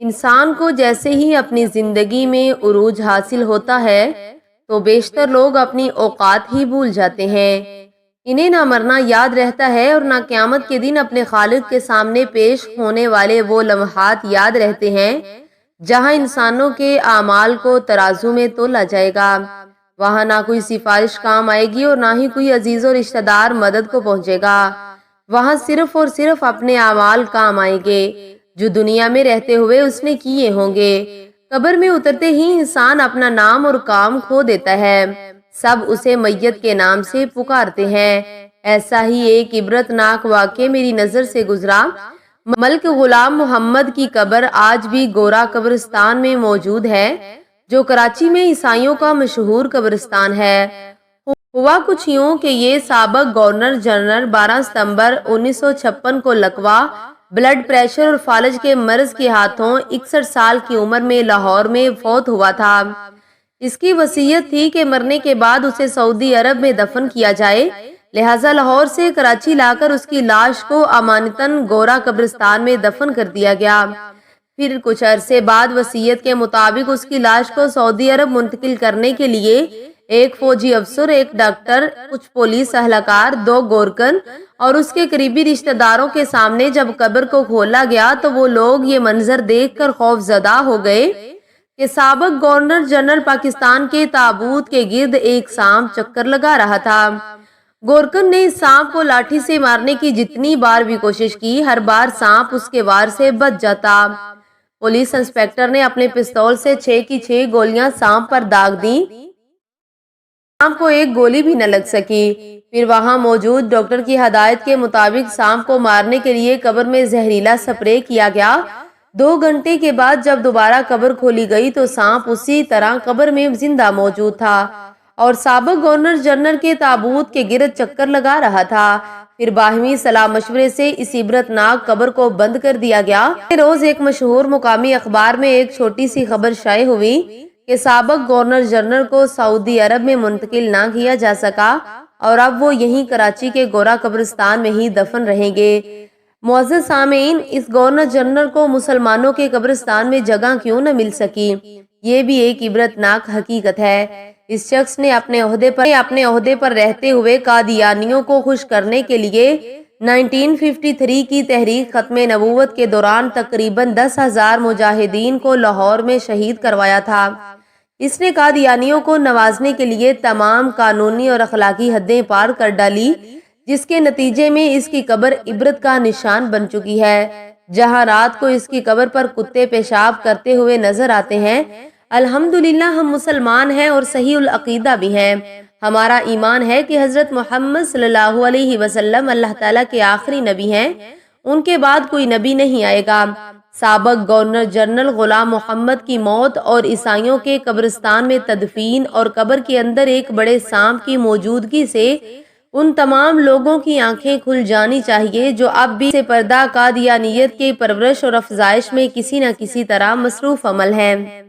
انسان کو جیسے ہی اپنی زندگی میں عروج حاصل ہوتا ہے تو بیشتر لوگ اپنی اوقات ہی بھول جاتے ہیں۔ انہیں نہ مرنا یاد رہتا ہے اور نہ قیامت کے دن اپنے خالق کے سامنے پیش ہونے والے وہ لمحات یاد رہتے ہیں جہاں انسانوں کے اعمال کو ترازو میں تولا جائے گا۔ وہاں نہ کوئی سفارش کام آئے گی اور نہ ہی کوئی عزیز و رشتہ دار مدد کو پہنچے گا۔ وہاں صرف اور صرف اپنے اعمال کام آئیں گے جو دنیا میں رہتے ہوئے اس نے کیے ہوں گے۔ قبر میں اترتے ہی انسان اپنا نام اور کام کھو دیتا ہے۔ سب اسے میت کے نام سے پکارتے ہیں۔ ایسا ہی ایک عبرتناک واقعہ میری نظر سے گزرا۔ ملک غلام محمد کی قبر آج بھی گورا قبرستان میں موجود ہے جو کراچی میں عیسائیوں کا مشہور قبرستان ہے۔ ہوا کچھ یوں کہ یہ سابق گورنر جنرل 12 ستمبر 1956 کو لقوا بلڈ پریشر اور فالج کے مرض کے ہاتھوں 61 سال کی عمر میں لاہور میں فوت ہوا تھا۔ اس کی وصیت تھی کہ مرنے کے بعد اسے سعودی عرب میں دفن کیا جائے، لہٰذا لاہور سے کراچی لا کر اس کی لاش کو امانتاً گورا قبرستان میں دفن کر دیا گیا۔ پھر کچھ عرصے بعد وصیت کے مطابق اس کی لاش کو سعودی عرب منتقل کرنے کے لیے ایک فوجی افسر، ایک ڈاکٹر، کچھ پولیس اہلکار، 2 گورکن اور اس کے قریبی رشتہ داروں کے سامنے جب قبر کو کھولا گیا تو وہ لوگ یہ منظر دیکھ کر خوف زدہ ہو گئے کہ سابق گورنر جنرل پاکستان کے تابوت کے گرد ایک سانپ چکر لگا رہا تھا۔ گورکن نے اس سانپ کو لاٹھی سے مارنے کی جتنی بار بھی کوشش کی، ہر بار سانپ اس کے وار سے بچ جاتا۔ پولیس انسپکٹر نے اپنے پستول سے 6 کی 6 گولیاں سانپ پر داغ دیں، سانپ کو ایک گولی بھی نہ لگ سکی۔ پھر وہاں موجود ڈاکٹر کی ہدایت کے مطابق سانپ کو مارنے کے لیے قبر میں زہریلا سپرے کیا گیا۔ 2 گھنٹے کے بعد جب دوبارہ قبر کھولی گئی تو سانپ اسی طرح قبر میں زندہ موجود تھا اور سابق گورنر جنرل کے تابوت کے گرد چکر لگا رہا تھا۔ پھر باہمی صلاح مشورے سے اس عبرتناک قبر کو بند کر دیا گیا۔ روز ایک مشہور مقامی اخبار میں ایک چھوٹی سی خبر شائع ہوئی کہ سابق گورنر جنرل کو سعودی عرب میں منتقل نہ کیا جا سکا اور اب وہ یہیں کراچی کے گورا قبرستان میں ہی دفن رہیں گے۔ معزز سامعین، اس گورنر جنرل کو مسلمانوں کے قبرستان میں جگہ کیوں نہ مل سکی؟ یہ بھی ایک عبرتناک حقیقت ہے۔ اس شخص نے اپنے عہدے پر رہتے ہوئے قادیانیوں کو خوش کرنے کے لیے 1953 کی تحریک ختم نبوت کے دوران تقریباً 10,000 مجاہدین کو لاہور میں شہید کروایا تھا۔ اس نے قادیانیوں کو نوازنے کے لیے تمام قانونی اور اخلاقی حدیں پار کر ڈالی، جس کے نتیجے میں اس کی قبر عبرت کا نشان بن چکی ہے۔ جہاں رات کو اس کی قبر پر کتے پیشاب کرتے ہوئے نظر آتے ہیں، الحمدللہ ہم مسلمان ہیں اور صحیح العقیدہ بھی ہیں۔ ہمارا ایمان ہے کہ حضرت محمد صلی اللہ علیہ وسلم اللہ تعالیٰ کے آخری نبی ہیں، ان کے بعد کوئی نبی نہیں آئے گا۔ سابق گورنر جنرل غلام محمد کی موت اور عیسائیوں کے قبرستان میں تدفین اور قبر کے اندر ایک بڑے سانپ کی موجودگی سے ان تمام لوگوں کی آنکھیں کھل جانی چاہیے جو اب بھی سے پردہ قادیانیت کے پرورش اور افزائش میں کسی نہ کسی طرح مصروف عمل ہیں۔